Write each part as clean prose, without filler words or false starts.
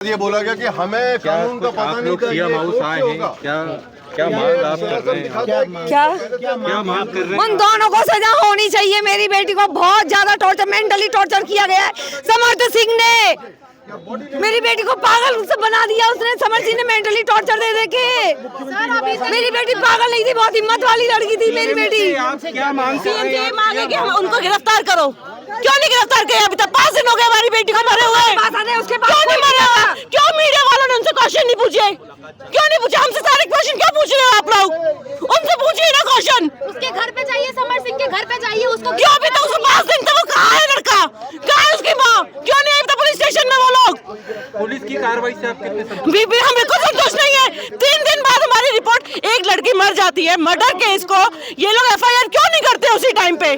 ये बोला गया कि हमें कानून का पता नहीं था। क्या मांग आए हैं, क्या मांग आप कर रहे हैं? क्या मांग कर रहे हैं? उन दोनों को सजा होनी चाहिए। मेरी बेटी को बहुत ज्यादा टॉर्चर, मेंटली टॉर्चर किया गया है समर्थ सिंह ने। मेरी बेटी को पागल से बना दिया उसने। समर्थ सिंह ने मेंटली टॉर्चर दे के। मेरी बेटी पागल नहीं थी, बहुत हिम्मत वाली लड़की थी मेरी बेटी। क्या मांग कर रहे हैं? मांगे कि हम उनको गिरफ्तार करो। क्यों नहीं गिरफ्तार किया? अभी तक 5 दिन हो गए हमारी बेटी को मरे हुए। क्यों नहीं मरे हुए? क्यों मीडिया वालों ने उनसे क्वेश्चन नहीं पूछे? क्यों नहीं पूछे? हमसे सारे क्वेश्चन क्यों पूछ रहे हो आप लोग? उनसे पूछिए ना क्वेश्चन। उसके घर पे जाइए, समर सिंह के घर पे जाइए। उसको क्यों अभी तक उसको 5 दिन तक वो कहाँ है लड़का? कहाँ है उसकी माँ? क्यों नहीं आई अभी तक पुलिस स्टेशन में वो लोग? पुलिस की कार्रवाई से आप कितने संतुष्ट? हम बिल्कुल संतुष्ट नहीं है। 3 दिन बाद हमारी रिपोर्ट, एक लड़की मर जाती है मर्डर केस को, ये लोग एफआईआर क्यों नहीं करते उसी टाइम पे?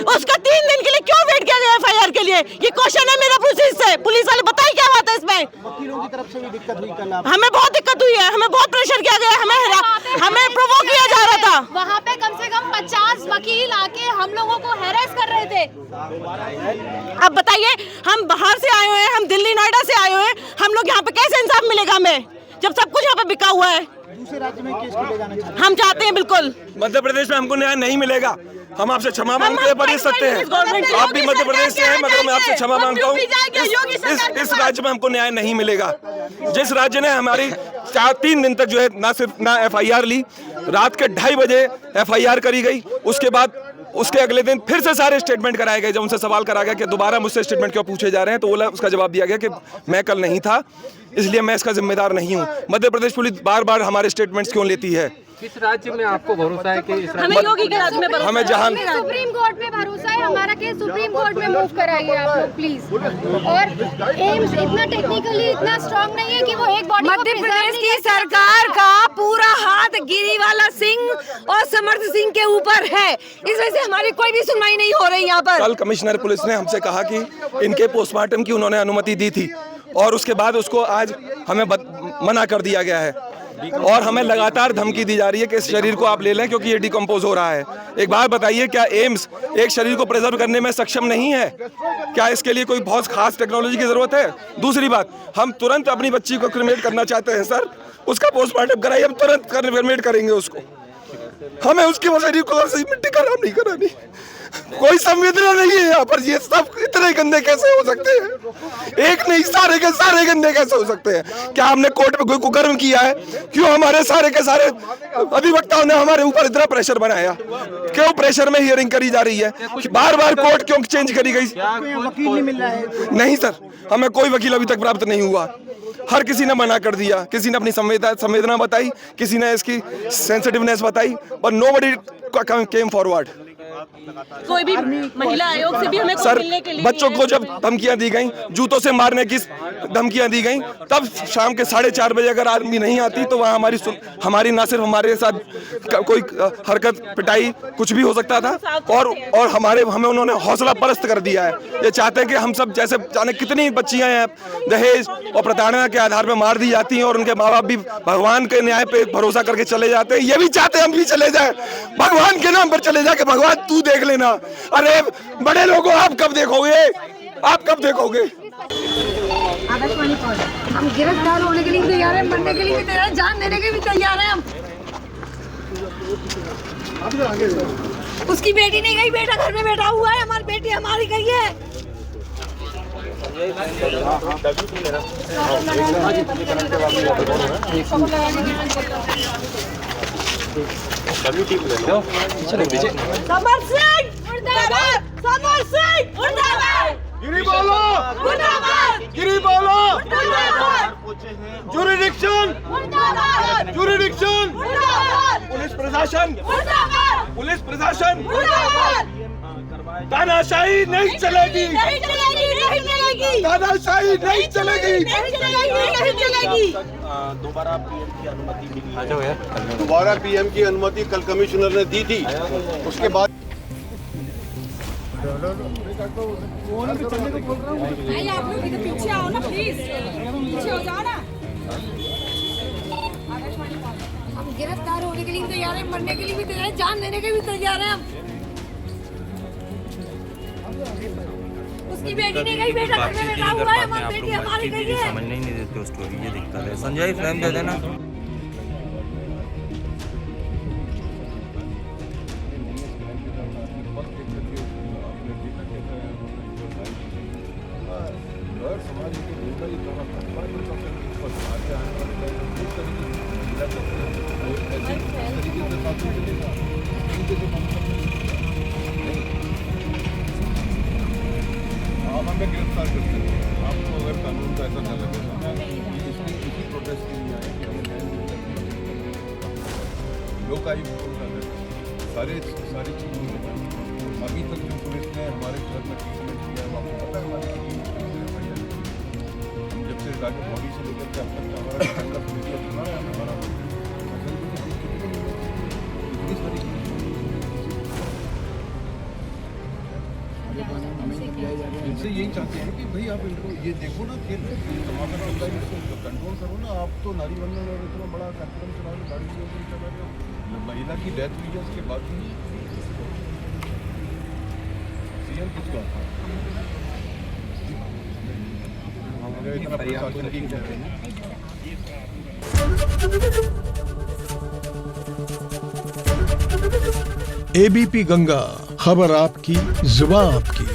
उसका 3 दिन के लिए क्यों वेट किया गया एफआईआर के लिए? ये क्वेश्चन है मेरा पुलिस से। पुलिस वाले बताइए क्या बात है इसमें? वकीलों की तरफ से भी दिक्कत हुई कल आप? हमें बहुत दिक्कत हुई है, हमें बहुत प्रेशर किया गया, हमें प्रोवोक किया जा रहा था। वहाँ पे कम से कम 50 वकील आके हम लोगों को हैरेस कर रहे थे। अब बताइए, हम बाहर से आए हुए हैं, हम दिल्ली नोएडा से आए हुए हैं, हम लोग यहाँ पे कैसे इंसाफ मिलेगा हमें जब सब कुछ यहाँ पे बिका हुआ है? दूसरे राज्य में केस को ले जाना चाहते हैं? हम चाहते हैं बिल्कुल। मध्य प्रदेश में हमको न्याय नहीं मिलेगा। हम आपसे क्षमा मांगते हैं, पर ये सत्य है। आप भी मध्य प्रदेश से हैं, मगर मैं आपसे क्षमा मांगता हूँ। इस राज्य में हमको न्याय नहीं मिलेगा। जिस राज्य ने हमारी 3 दिन तक जो है ना सिर्फ ना एफआईआर ली, रात के 2:30 बजे एफआईआर करी गई, उसके बाद उसके अगले दिन फिर से सारे स्टेटमेंट कराए गए। जब उनसे सवाल करा गया कि दोबारा मुझसे स्टेटमेंट क्यों पूछे जा रहे हैं, तो उसका जवाब दिया गया कि मैं कल नहीं था, इसलिए मैं इसका जिम्मेदार नहीं हूँ। मध्य प्रदेश पुलिस बार बार हमारे स्टेटमेंट्स क्यों लेती है? किस राज्य में आपको भरोसा है कि इस राज्य हमें योगी के राज्य में भरोसा हमें है। जहां सुप्रीम कोर्ट में भरोसा है। हमारा केस सुप्रीम कोर्ट में मूव कराइए आप लोग प्लीज। और एम्स इतना टेक्निकली इतना स्ट्रांग नहीं है कि वो एक बॉडी मध्य प्रदेश की सरकार का पूरा हाथ गिरीवाला सिंह और समर्थ सिंह के ऊपर है। इस वजह से हमारी कोई भी सुनवाई नहीं हो रही यहाँ पर। कल कमिश्नर पुलिस ने हमसे कहा कि इनके पोस्टमार्टम की उन्होंने अनुमति दी थी, और उसके बाद उसको आज हमें मना कर दिया गया है, और हमें लगातार धमकी दी जा रही है कि इस शरीर को आप ले लें क्योंकि ये डिकम्पोज हो रहा है। एक बात बताइए, क्या एम्स एक शरीर को प्रिजर्व करने में सक्षम नहीं है? क्या इसके लिए कोई बहुत खास टेक्नोलॉजी की जरूरत है? दूसरी बात, हम तुरंत अपनी बच्ची को क्रिमेट करना चाहते हैं सर, उसका पोस्टमार्टम कराइए, हम तुरंत क्रिमेट करेंगे उसको। हमें उसकी वो शरीर को मिट्टी का नाम नहीं करानी। कोई संवेदना नहीं है यहाँ पर। ये सब इतने गंदे कैसे हो सकते हैं? एक नहीं, सारे के सारे गंदे कैसे हो सकते हैं? क्या हमने कोर्ट में कोई कुकर्म किया है? क्यों हमारे सारे के सारे अधिवक्ताओं ने हमारे ऊपर इतना प्रेशर बनाया? क्यों प्रेशर में हियरिंग करी जा रही है? बार बार कोर्ट क्यों चेंज करी गई? वकील नहीं मिल रहा है? नहीं सर, हमें कोई वकील अभी तक प्राप्त नहीं हुआ। हर किसी ने मना कर दिया, किसी ने अपनी संवेदना बताई, किसी ने इसकी सेंसिटिवनेस बताई, पर नोबडी केम फॉरवर्ड। कोई भी महिला आयोग से भी हमें सर, मिलने के लिए बच्चों को जब धमकियां दी गई, जूतों से मारने की धमकियां दी गई, तब शाम के 4:30 बजे अगर आदमी नहीं आती तो वहाँ हमारी ना सिर्फ हमारे साथ कोई हरकत, पिटाई, कुछ भी हो सकता था, और हमें उन्होंने हौसला परस्त कर दिया है। ये चाहते हैं कि हम सब, जैसे जाने कितनी बच्चियां हैं दहेज और प्रताड़ना के आधार पर मार दी जाती हैं, और उनके माँ बाप भी भगवान के न्याय पे भरोसा करके चले जाते हैं। ये भी चाहते हैं हम भी चले जाए, भगवान के नाम पर चले जाए कि भगवान तू देख लेना। अरे बड़े लोगों, आप कब देखोगे? आप कब देखोगे? हम गिरफ्तार होने के लिए भी तैयार हैं, मरने के लिए भी तैयार हैं, जान देने के भी तैयार हैं हम। उसकी बेटी नहीं गई, बेटा घर में बैठा हुआ है। हमारी बेटी हमारी गई है। समर सिंह मुर्दाबाद, समर सिंह मुर्दाबाद, गिरी बोलो, मुर्दाबाद, गिरी बोलो, मुर्दाबाद, जुरिडिक्शन, मुर्दाबाद, जुरिडिक्शन, मुर्दाबाद, पुलिस प्रशासन, मुर्दाबाद, पुलिस प्रशासन, मुर्दाबाद। तानाशाही नहीं चलेगी, नहीं चलेगी, नहीं चलेगी, तानाशाही नहीं चलेगी। नहीं चलेगी, नहीं चलेगी। दोबारा पीएम की अनुमति कल कमिश्नर ने दी थी, उसके बाद भाई आप लोग इधर पीछे आओ ना प्लीज, पीछे हो जाओ ना। हम गिरफ्तार होने के लिए भी तैयार हैं, मरने के लिए भी तैयार हैं, जान देने के भी तैयार हैं हम। उसकी बेटी नहीं गई, बेटा घर में बैठा हुआ है, हमारी बेटी हमारी गई है। समझने ही नहीं देते स्टोरी, ये दिक्कत है। संजय फ्रेम दे देना। आप हमें गिरफ्तार कर सकते हैं, आपको अगर कानून का ऐसा न लगे इसी प्रोटेस्ट के लिए आए कि लोग आयुक्त सारी चीज़ों में अभी तक जो पुलिस ने हमारे घर में ट्रीटमेंट किया है, आपको पता है हमारे हम जब से गाड़ी बॉडी से लेकर के अब तक हमारा पुलिस का सुना है हमारा इनसे यही चाहते हैं कि भाई आप इनको ये देखो ना कि टमाटर चल रहा है, इसको कंट्रोल करो ना। आप तो नारी बंधन और इतना बड़ा कार्यक्रम चला रहे हो, गाड़ी चला रहे हो, महिला की डेथ हुई है उसके बाद भी सीएम किसका हमारे इतना प्रशासन की एबीपी गंगा, खबर आपकी, जुबान आपकी।